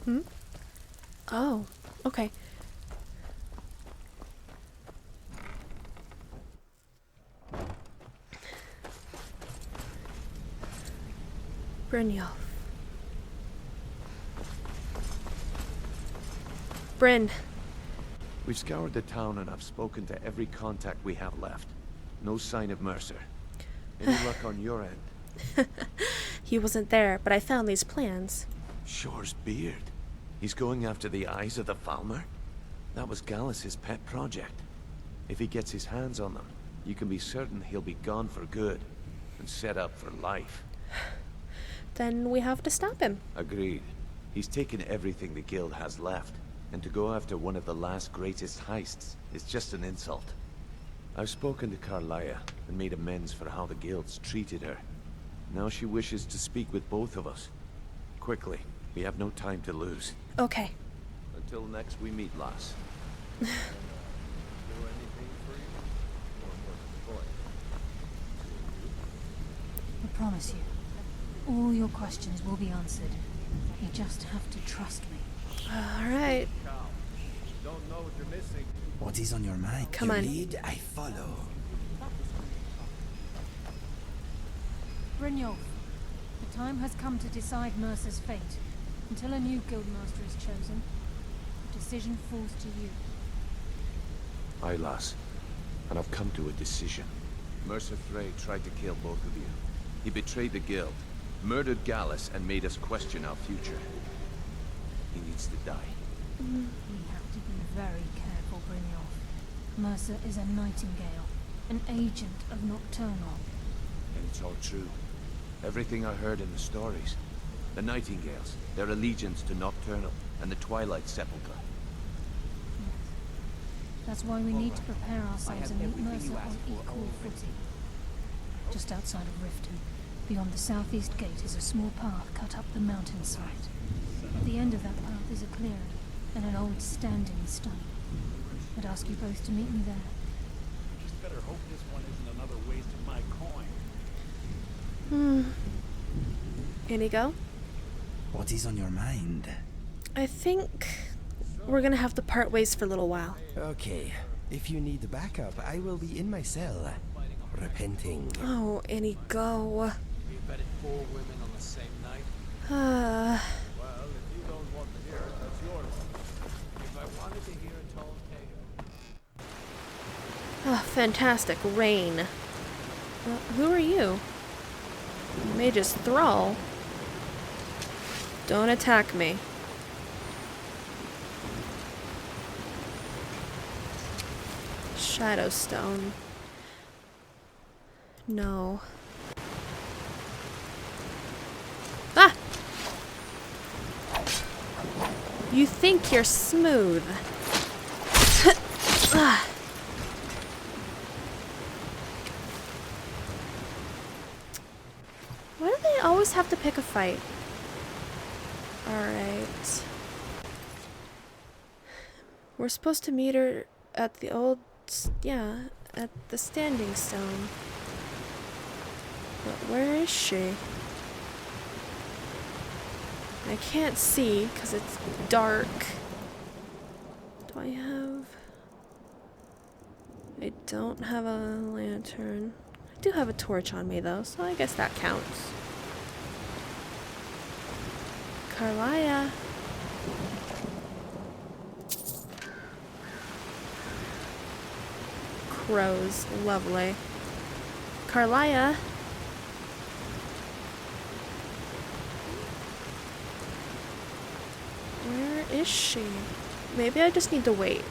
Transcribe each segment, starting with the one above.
Hmm? Oh, okay. Brynjolf. Bryn. We've scoured the town and I've spoken to every contact we have left. No sign of Mercer. Any luck on your end? He wasn't there, but I found these plans. Shore's beard. He's going after the eyes of the Falmer? That was Gallus's pet project. If he gets his hands on them, you can be certain he'll be gone for good and set up for life. Then we have to stop him. Agreed. He's taken everything the guild has left, and to go after one of the last greatest heists is just an insult. I've spoken to Carlia and made amends for how the guild's treated her. Now she wishes to speak with both of us. Quickly, we have no time to lose. Okay. Until next we meet, lass. I promise you, all your questions will be answered. You just have to trust me. Alright. Don't know what you're missing. What is on your mind? Come you on. lead, I follow. Brynjolf, the time has come to decide Mercer's fate. Until a new guildmaster is chosen, the decision falls to you. Aye, lass. And I've come to a decision. Mercer Frey tried to kill both of you. He betrayed the guild, murdered Gallus, and made us question our future. He needs to die. We have to be very careful, Brynjolf. Mercer is a Nightingale, an agent of Nocturnal. And it's all true. Everything I heard in the stories. The Nightingales, their allegiance to Nocturnal, and the Twilight Sepulchre. That's why we need to prepare ourselves and meet Mercer on equal footing. Just outside of Riften, beyond the southeast gate, is a small path cut up the mountainside. At the end of that path is a clearing, and an old standing stone. I'd ask you both to meet me there. Just better hope this one isn't another waste of my coin. Inigo? What is on your mind? I think we're gonna have to part ways for a little while. Okay, if you need backup, I will be in my cell, repenting. Oh, Inigo. You betted 4 women on the same night? Uh, Well, if you don't want to hear it, that's yours. If I wanted to hear a tall tale. fantastic rain. Who are you? Mage's Thrall? Don't attack me. Shadowstone. No. Ah! You think you're smooth. Ah. Why do they always have to pick a fight? Alright. We're supposed to meet her at the old... yeah, at the Standing Stone. But where is she? I can't see because it's dark. Do I have... I don't have a lantern. I do have a torch on me though, so I guess that counts. Carlia. Crows, lovely. Carlia. Where is she? Maybe I just need to wait.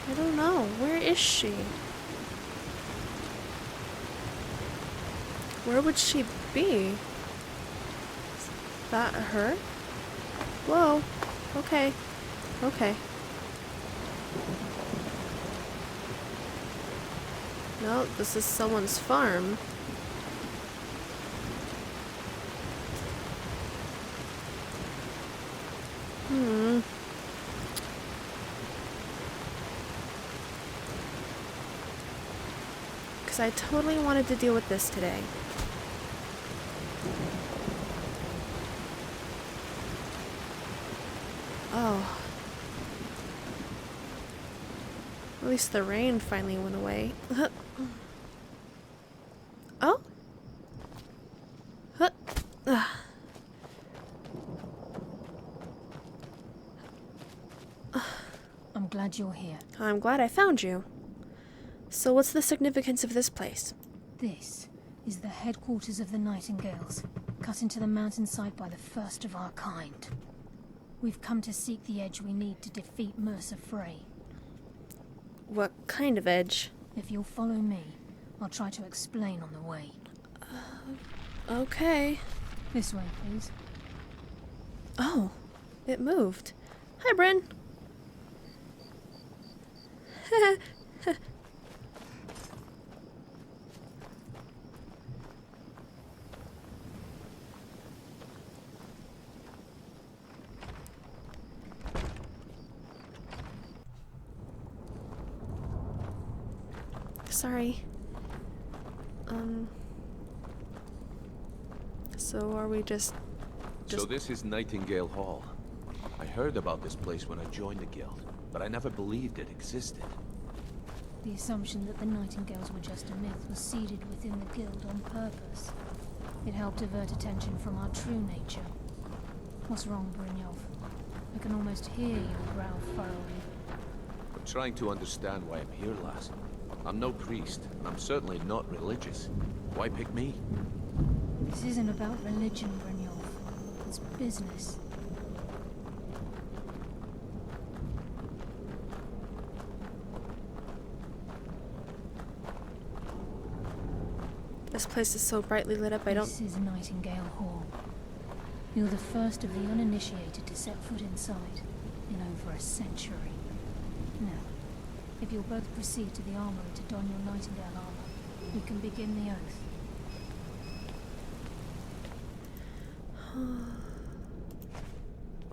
I don't know. Where is she? Where would she be? Is that her? Whoa. Okay. Okay. No, this is someone's farm. Because I totally wanted to deal with this today. Oh. At least the rain finally went away. Oh? Ugh. I'm glad you're here. I'm glad I found you. So what's the significance of this place? This is the headquarters of the Nightingales, cut into the mountainside by the first of our kind. We've come to seek the edge we need to defeat Mercer Frey. What kind of edge? If you'll follow me, I'll try to explain on the way. Okay. This way, please. Oh, it moved. Hi, Bryn. Sorry. So are we just... So this is Nightingale Hall. I heard about this place when I joined the guild, but I never believed it existed. The assumption that the Nightingales were just a myth was seeded within the guild on purpose. It helped divert attention from our true nature. What's wrong, Brynjolf? I can almost hear your brow furrowing. I'm trying to understand why I'm here, lass. I'm no priest, and I'm certainly not religious. Why pick me? This isn't about religion, Brynjolf. It's business. This place is so brightly lit up, I don't... This is Nightingale Hall. You're the first of the uninitiated to set foot inside in over a century. Now, if you'll both proceed to the armory to don your Nightingale armor, we can begin the oath.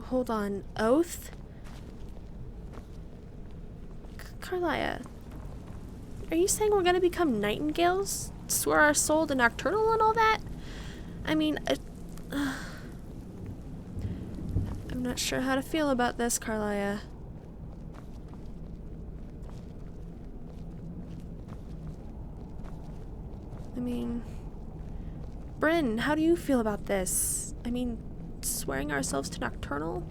Hold on. Oath? Carlia, are you saying we're gonna become Nightingales? Swear our soul to Nocturnal and all that? I mean, I'm not sure how to feel about this, Carlia. I mean, Bryn, how do you feel about this? I mean, swearing ourselves to Nocturnal?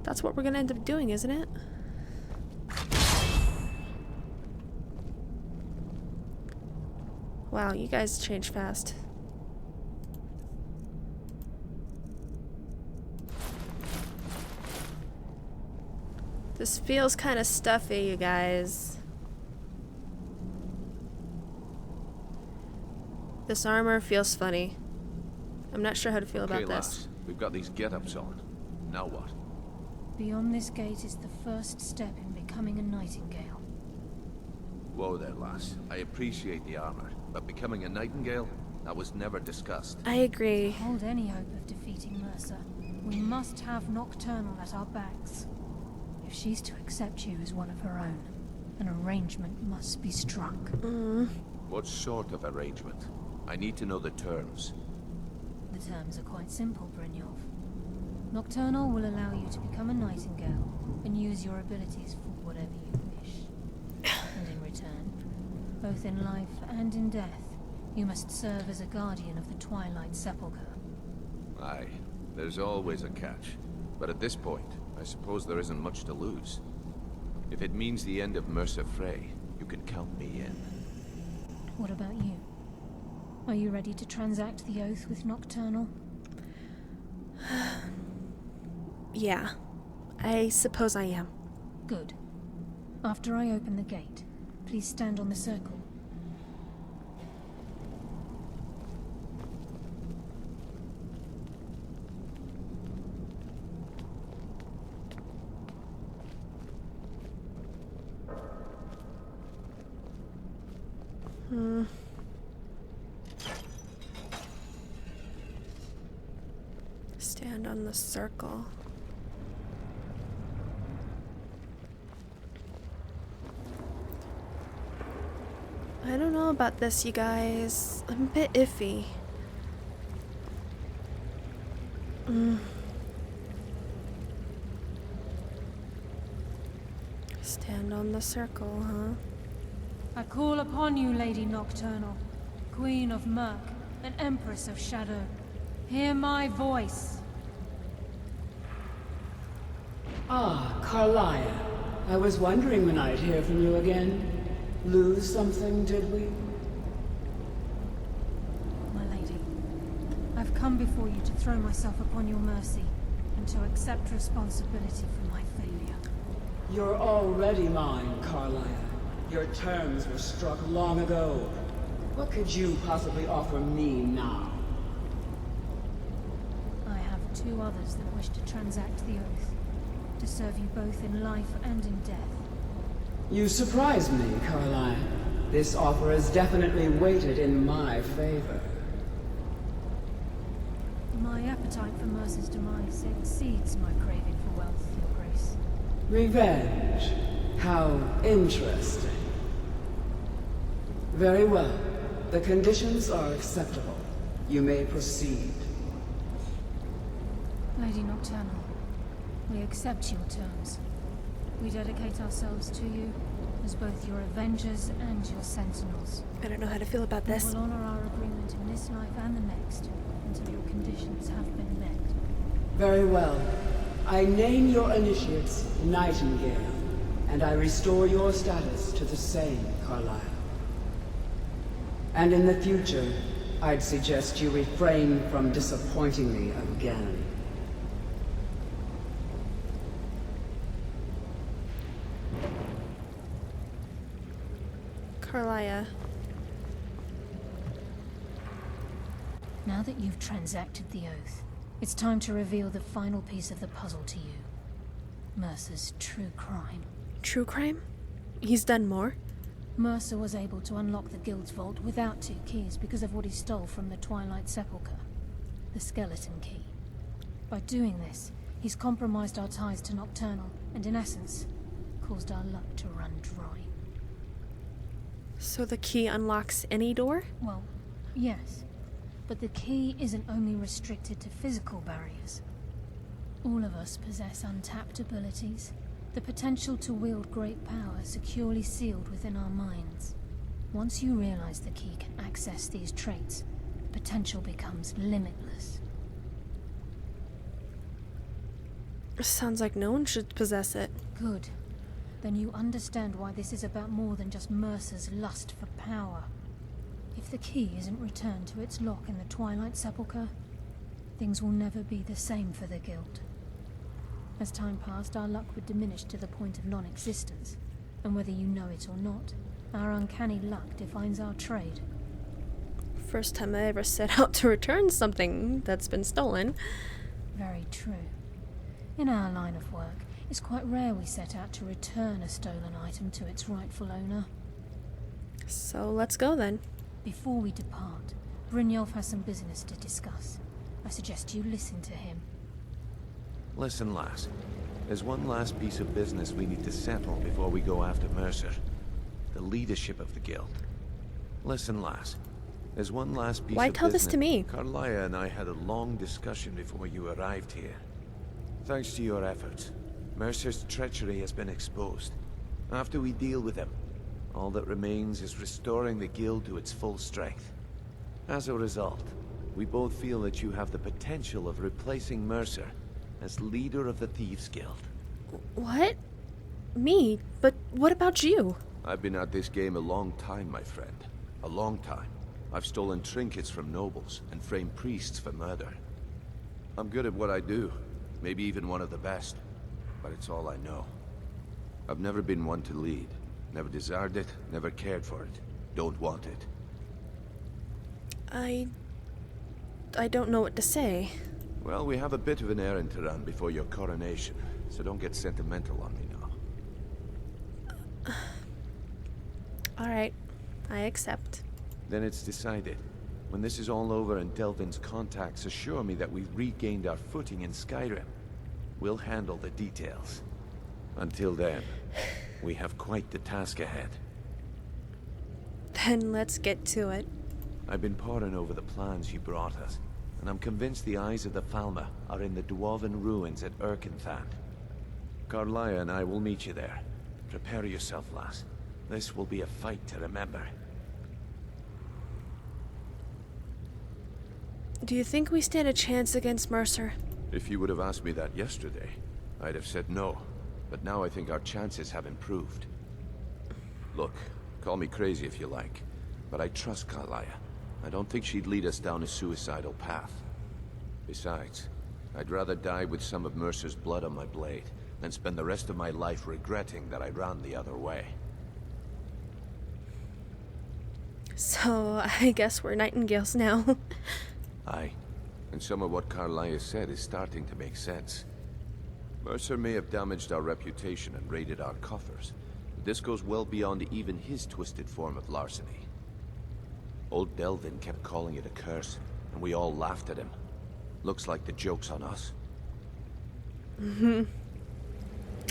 That's what we're gonna end up doing, isn't it? Wow, you guys change fast. This feels kind of stuffy, you guys. This armor feels funny. I'm not sure how to feel about Okay, this. lass, we've got these get-ups on. Now what? Beyond this gate is the first step in becoming a Nightingale. Whoa there, lass. I appreciate the armor, but becoming a Nightingale? That was never discussed. I agree. Hold any hope of defeating Mercer, we must have Nocturnal at our backs. If she's to accept you as one of her own, an arrangement must be struck. What sort of arrangement? I need to know the terms. The terms are quite simple, Brynjolf. Nocturnal will allow you to become a Nightingale and use your abilities for whatever you wish. And in return, both in life and in death, you must serve as a guardian of the Twilight Sepulchre. Aye, there's always a catch. But at this point, I suppose there isn't much to lose. If it means the end of Mercer Frey, you can count me in. What about you? Are you ready to transact the oath with Nocturnal? Yeah, I suppose I am. Good. After I open the gate, please stand on the circle. Stand on the circle. I don't know about this, you guys. I'm a bit iffy. Stand on the circle, huh? I call upon you, Lady Nocturnal, Queen of Murk, and Empress of Shadow. Hear my voice. Ah, Carlia. I was wondering when I'd hear from you again. Lose something, did we? My lady, I've come before you to throw myself upon your mercy, and to accept responsibility for my failure. You're already mine, Carlia. Your terms were struck long ago. What could you possibly offer me now? I have two others that wish to transact the oath, to serve you both in life and in death. You surprise me, Carlia. This offer is definitely weighted in my favor. My appetite for Mercer's demise exceeds my craving for wealth, Your Grace. Revenge. How interesting. Very well. The conditions are acceptable. You may proceed. Lady Nocturnal, we accept your terms. We dedicate ourselves to you as both your avengers and your sentinels. I don't know how to feel about We this. will honor our agreement in this life and the next until your conditions have been met. Very well. I name your initiates Nightingale, and I restore your status to the same, Carlisle. And in the future, I'd suggest you refrain from disappointing me again. Carlia. Now that you've transacted the oath, it's time to reveal the final piece of the puzzle to you. Mercer's true crime. True crime? He's done more? Mercer was able to unlock the Guild's vault without 2 keys because of what he stole from the Twilight Sepulchre. The skeleton key. By doing this, he's compromised our ties to Nocturnal, and in essence, caused our luck to run dry. So the key unlocks any door? Well, yes. But the key isn't only restricted to physical barriers. All of us possess untapped abilities, the potential to wield great power securely sealed within our minds. Once you realize the key can access these traits, potential becomes limitless. Sounds like no one should possess it. Good. Then you understand why this is about more than just Mercer's lust for power. If the key isn't returned to its lock in the Twilight Sepulchre, things will never be the same for the Guild. As time passed, our luck would diminish to the point of non-existence, and whether you know it or not, our uncanny luck defines our trade. First time I ever set out to return something that's been stolen. Very true. In our line of work, it's quite rare we set out to return a stolen item to its rightful owner. So let's go then. Before we depart, Brynjolf has some business to discuss. I suggest you listen to him. Listen, lass. There's one last piece of business we need to settle before we go after Mercer. The leadership of the Guild. Listen, lass. There's one last piece Why of tell business. this to me? Carlia and I had a long discussion before you arrived here. Thanks to your efforts, Mercer's treachery has been exposed. After we deal with him, all that remains is restoring the Guild to its full strength. As a result, we both feel that you have the potential of replacing Mercer as leader of the Thieves Guild. What? Me? But what about you? I've been at this game a long time, my friend. A long time. I've stolen trinkets from nobles and framed priests for murder. I'm good at what I do, maybe even one of the best, but it's all I know. I've never been one to lead. Never desired it, never cared for it. Don't want it. I don't know what to say. Well, we have a bit of an errand to run before your coronation, so don't get sentimental on me now. Alright, I accept. Then it's decided. When this is all over and Delvin's contacts assure me that we've regained our footing in Skyrim, we'll handle the details. Until then, we have quite the task ahead. Then let's get to it. I've been poring over the plans you brought us, and I'm convinced the eyes of the Falmer are in the Dwarven ruins at Erkenthan. Carlia and I will meet you there. Prepare yourself, lass. This will be a fight to remember. Do you think we stand a chance against Mercer? If you would have asked me that yesterday, I'd have said no. But now I think our chances have improved. Look, call me crazy if you like, but I trust Carlia. I don't think she'd lead us down a suicidal path. Besides, I'd rather die with some of Mercer's blood on my blade than spend the rest of my life regretting that I ran the other way. So, I guess we're Nightingales now. Aye, and some of what Carlia said is starting to make sense. Mercer may have damaged our reputation and raided our coffers, but this goes well beyond even his twisted form of larceny. Old Delvin kept calling it a curse, and we all laughed at him. Looks like the joke's on us.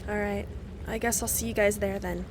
Alright, I guess I'll see you guys there then.